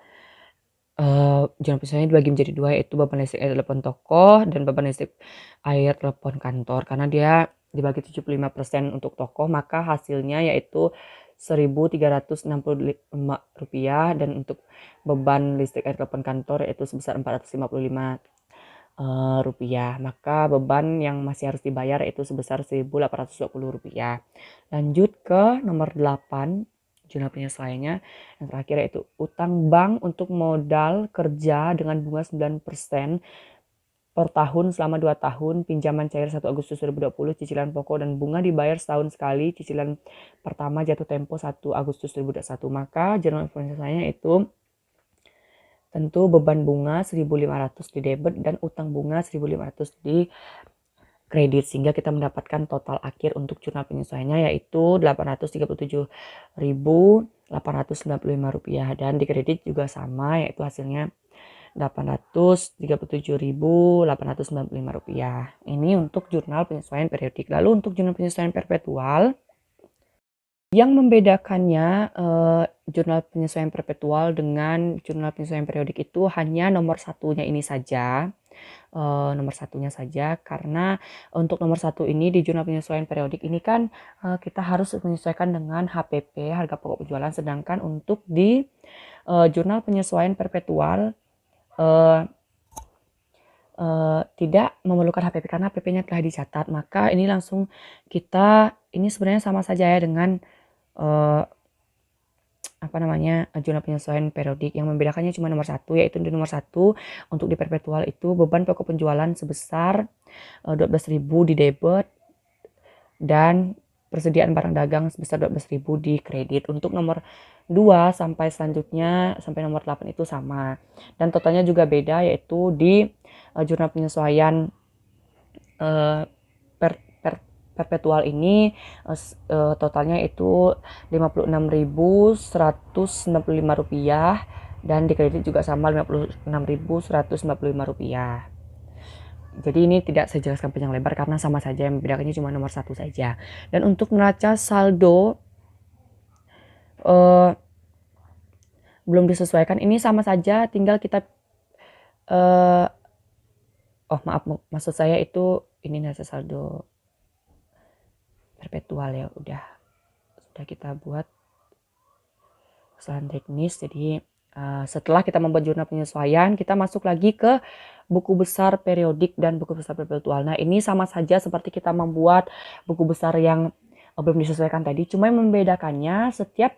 penyesuaian dibagi menjadi 2, yaitu beban listrik air telepon toko dan beban listrik air telepon kantor. Karena dia dibagi 75% untuk toko, maka hasilnya yaitu Rp1.365, dan untuk beban listrik air telepon kantor yaitu sebesar Rp455. Maka beban yang masih harus dibayar yaitu sebesar Rp1.820. Lanjut ke nomor 8, jurnal penyesuaiannya yang terakhir yaitu utang bank untuk modal kerja dengan bunga 9% per tahun selama 2 tahun, pinjaman cair 1 Agustus 2020, cicilan pokok dan bunga dibayar setahun sekali, cicilan pertama jatuh tempo 1 Agustus 2021. Maka jurnal penyesuaiannya itu tentu beban bunga 1.500 di debit dan utang bunga 1.500 di kredit, sehingga kita mendapatkan total akhir untuk jurnal penyesuaiannya yaitu Rp837.895, dan di kredit juga sama yaitu hasilnya Rp837.895. Ini untuk jurnal penyesuaian periodik. Lalu untuk jurnal penyesuaian perpetual, yang membedakannya jurnal penyesuaian perpetual dengan jurnal penyesuaian periodik itu hanya nomor satunya ini saja. Karena untuk nomor 1 ini di jurnal penyesuaian periodik ini kan kita harus menyesuaikan dengan HPP, harga pokok penjualan, sedangkan untuk di jurnal penyesuaian perpetual tidak memerlukan HPP karena HPP-nya telah dicatat. Maka ini langsung ini sebenarnya sama saja ya dengan jurnal penyesuaian periodik. Yang membedakannya cuma nomor 1, yaitu di nomor 1 untuk di perpetual itu beban pokok penjualan sebesar 12.000 di debit dan persediaan barang dagang sebesar 12.000 di kredit. Untuk nomor 2 sampai selanjutnya sampai nomor 8 itu sama, dan totalnya juga beda, yaitu di jurnal penyesuaian perpetual ini totalnya itu Rp56.195, dan di kredit juga sama Rp56.195. Jadi ini tidak saya jelaskan panjang lebar karena sama saja, yang membedakannya cuma nomor 1 saja. Dan untuk neraca saldo belum disesuaikan, ini sama saja, tinggal kita maksud saya itu ini neraca saldo perpetual ya, sudah kita buat kesalahan teknis. Jadi setelah kita membuat jurnal penyesuaian, kita masuk lagi ke buku besar periodik dan buku besar perpetual. Nah, ini sama saja seperti kita membuat buku besar yang belum disesuaikan tadi, cuma yang membedakannya setiap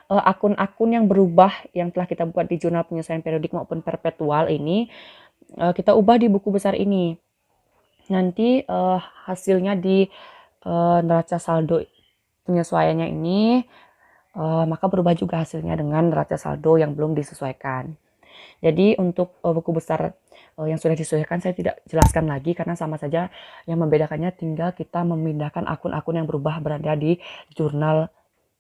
akun-akun yang berubah yang telah kita buat di jurnal penyesuaian periodik maupun perpetual ini kita ubah di buku besar ini. Nanti hasilnya di neraca saldo penyesuaiannya ini maka berubah juga hasilnya dengan neraca saldo yang belum disesuaikan. Jadi untuk buku besar yang sudah disesuaikan saya tidak jelaskan lagi karena sama saja, yang membedakannya tinggal kita memindahkan akun-akun yang berubah berada di jurnal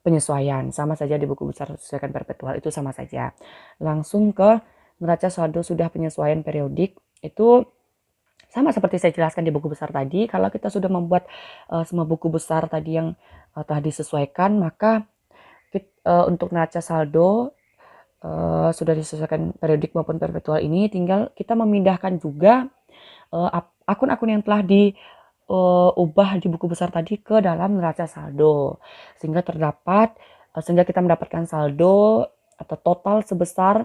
penyesuaian. Sama saja di buku besar sesuaikan perpetual itu sama saja. Langsung ke neraca saldo sudah penyesuaian periodik, itu sama seperti saya jelaskan di buku besar tadi. Kalau kita sudah membuat semua buku besar tadi yang telah disesuaikan, maka untuk neraca saldo sudah disesuaikan periodik maupun perpetual ini, tinggal kita memindahkan juga akun-akun yang telah diubah di buku besar tadi ke dalam neraca saldo, sehingga kita mendapatkan saldo atau total sebesar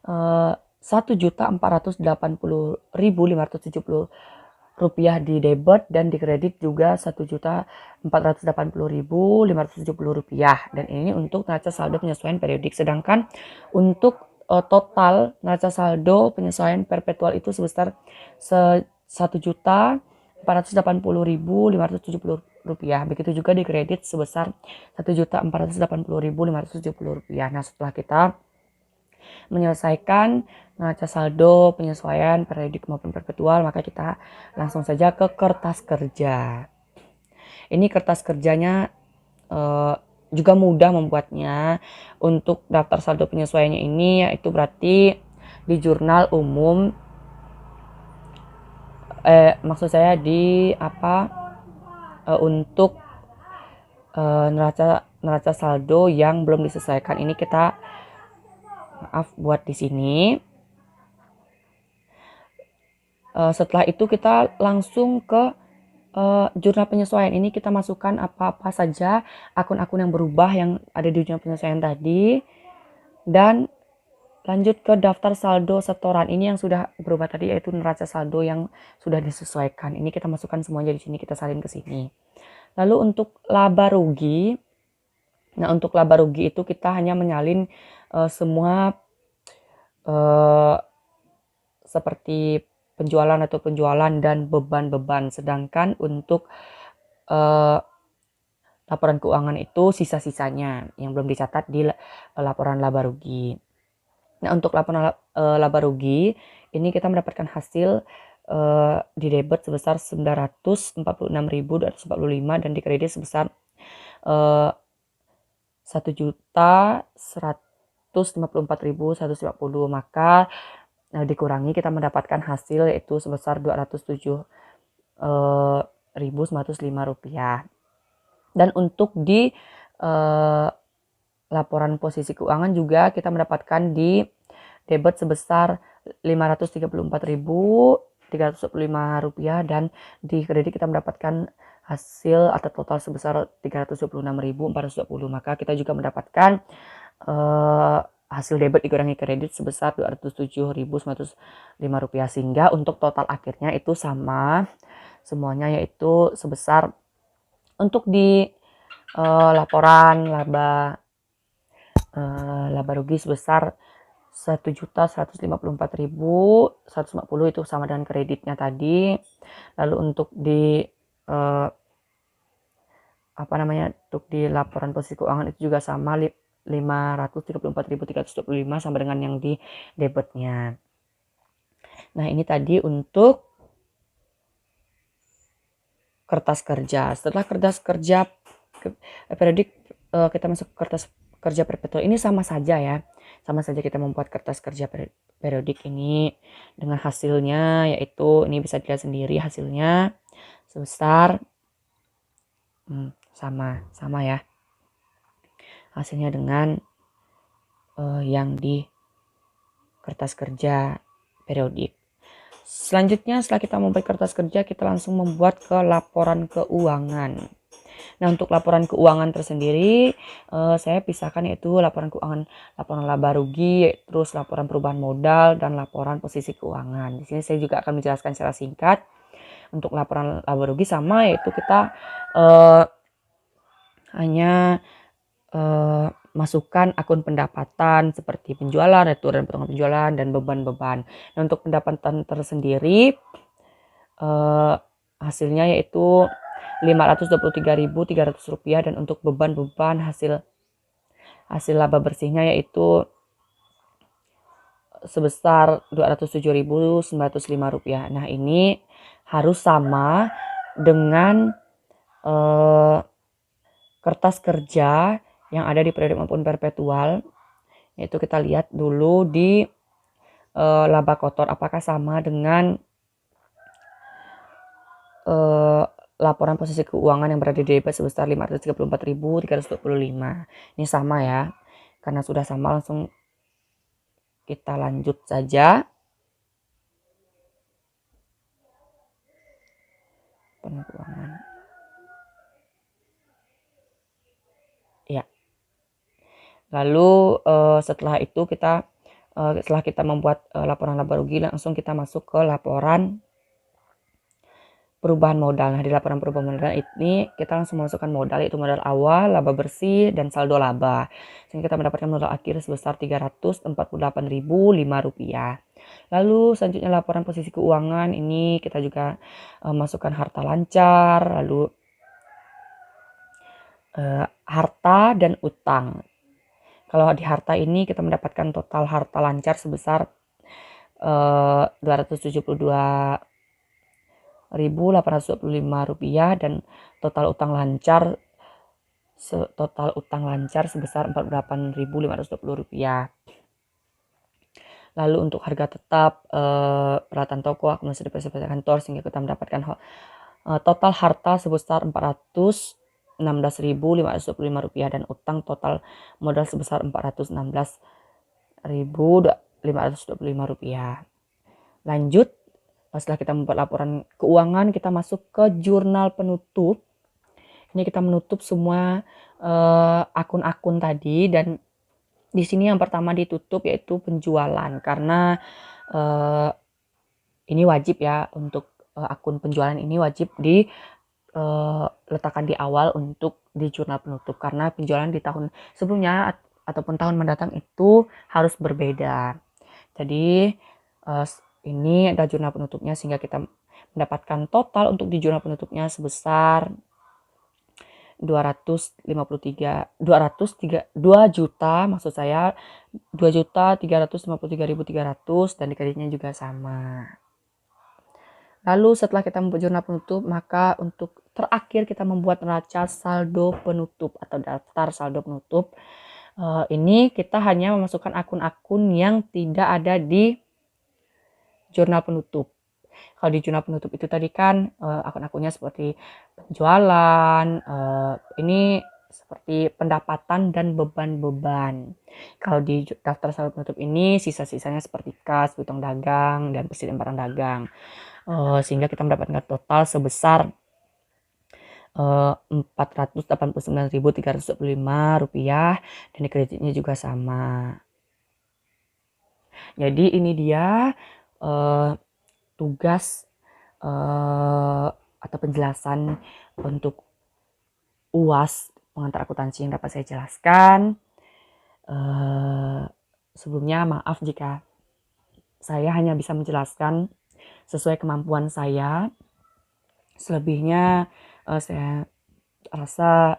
1.480.570 rupiah di debit, dan di kredit juga 1.480.570 rupiah, dan ini untuk neraca saldo penyesuaian periodik. Sedangkan untuk total neraca saldo penyesuaian perpetual itu sebesar 1.480.570 rupiah. Begitu juga di kredit sebesar 1.480.570 rupiah. Nah, setelah kita menyelesaikan neraca saldo penyesuaian periodik maupun perpetual, maka kita langsung saja ke kertas kerja. Ini kertas kerjanya juga mudah membuatnya. Untuk daftar saldo penyesuaiannya ini yaitu berarti di jurnal umum, maksud saya untuk neraca saldo yang belum disesuaikan ini kita buat di sini. Setelah itu kita langsung ke jurnal penyesuaian. Ini kita masukkan apa-apa saja akun-akun yang berubah yang ada di jurnal penyesuaian tadi, dan lanjut ke daftar saldo setoran. Ini yang sudah berubah tadi, yaitu neraca saldo yang sudah disesuaikan. Ini kita masukkan semuanya di sini, kita salin ke sini. Lalu untuk laba rugi, untuk laba rugi itu kita hanya menyalin semua seperti penjualan dan beban-beban. Sedangkan untuk laporan keuangan itu sisa-sisanya yang belum dicatat di laporan laba rugi. Nah, untuk laporan laba rugi ini kita mendapatkan hasil di debit sebesar 946.245 dan di kredit sebesar 1.154.150. Maka dikurangi kita mendapatkan hasil yaitu sebesar 207.905 rupiah. Dan untuk di laporan posisi keuangan juga kita mendapatkan di debit sebesar 534.325 rupiah, dan di kredit kita mendapatkan hasil atau total sebesar 326.420. Maka kita juga mendapatkan hasil debit dikurangi kredit sebesar 207.905 rupiah, sehingga untuk total akhirnya itu sama semuanya, yaitu sebesar untuk di laporan laba rugi sebesar 1.154.150 itu sama dengan kreditnya tadi. Lalu untuk di untuk di laporan posisi keuangan itu juga sama 534.325 sama dengan yang di debitnya. Nah, ini tadi untuk kertas kerja. Setelah kertas kerja periodik, kita masuk ke kertas kerja perpetual. Ini sama saja ya. Sama saja kita membuat kertas kerja periodik ini dengan hasilnya, yaitu ini bisa dilihat sendiri hasilnya sebesar sama ya. Hasilnya dengan yang di kertas kerja periodik. Selanjutnya, setelah kita membuat kertas kerja, kita langsung membuat ke laporan keuangan. Nah, untuk laporan keuangan tersendiri saya pisahkan, yaitu laporan keuangan, laporan laba rugi, terus laporan perubahan modal, dan laporan posisi keuangan. Di sini saya juga akan menjelaskan secara singkat. Untuk laporan laba rugi sama, yaitu kita hanya masukkan akun pendapatan seperti penjualan, retur dan potongan penjualan, dan beban-beban. Nah, untuk pendapatan tersendiri hasilnya yaitu 523.300 rupiah, dan untuk beban-beban hasil laba bersihnya yaitu sebesar 207.905 rupiah. Nah, ini harus sama dengan kertas kerja yang ada di periodik maupun perpetual, yaitu kita lihat dulu di laba kotor apakah sama dengan laporan posisi keuangan yang berada di debit sebesar 534.325. Ini sama ya. Karena sudah sama, langsung kita lanjut saja. laporan keuangan. Ya. Lalu setelah itu setelah kita membuat laporan laba rugi, langsung kita masuk ke laporan perubahan modal. Nah, di laporan perubahan modal ini kita langsung masukkan modal, yaitu modal awal, laba bersih, dan saldo laba. Sehingga kita mendapatkan modal akhir sebesar Rp348.005. Lalu selanjutnya laporan posisi keuangan, ini kita juga masukkan harta lancar, lalu harta dan utang. Kalau di harta ini kita mendapatkan total harta lancar sebesar Rp272.825 dan total utang lancar sebesar Rp48.520. Lalu untuk harga tetap, peralatan toko, akumulasi depresiasi kantor, sehingga kita mendapatkan total harta sebesar Rp416.525 dan utang total modal sebesar Rp416.525. Lanjut, setelah kita membuat laporan keuangan, kita masuk ke jurnal penutup. Ini kita menutup semua akun-akun tadi, dan di sini yang pertama ditutup yaitu penjualan, karena ini wajib ya, untuk akun penjualan ini wajib diletakkan di awal untuk di jurnal penutup, karena penjualan di tahun sebelumnya ataupun tahun mendatang itu harus berbeda. Jadi ini ada jurnal penutupnya, sehingga kita mendapatkan total untuk di jurnal penutupnya sebesar 2.353.000, maksud saya 2.353.300, dan dikreditnya juga sama. Lalu setelah kita membuat jurnal penutup, maka untuk terakhir kita membuat neraca saldo penutup atau daftar saldo penutup. Ini kita hanya memasukkan akun-akun yang tidak ada di jurnal penutup. Kalau di jurnal penutup itu tadi kan akun-akunnya seperti penjualan, ini seperti pendapatan dan beban-beban. Kalau di daftar saldo penutup ini sisa-sisanya seperti kas, piutang dagang, dan persediaan barang dagang. Sehingga kita mendapatkan total sebesar Rp489.325 dan kreditnya juga sama. Jadi ini dia tugas atau penjelasan untuk UAS pengantar akuntansi yang dapat saya jelaskan. Sebelumnya maaf jika saya hanya bisa menjelaskan sesuai kemampuan saya. Selebihnya saya rasa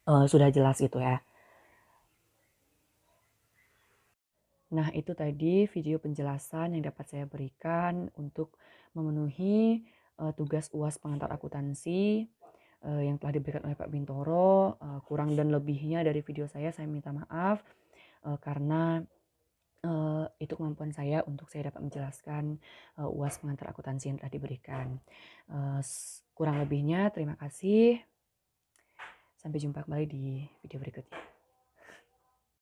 sudah jelas gitu ya. Nah, itu tadi video penjelasan yang dapat saya berikan untuk memenuhi tugas UAS pengantar akuntansi yang telah diberikan oleh Pak Bintoro. Kurang dan lebihnya dari video saya minta maaf karena itu kemampuan saya untuk saya dapat menjelaskan UAS pengantar akuntansi yang telah diberikan. Kurang lebihnya terima kasih. Sampai jumpa kembali di video berikutnya.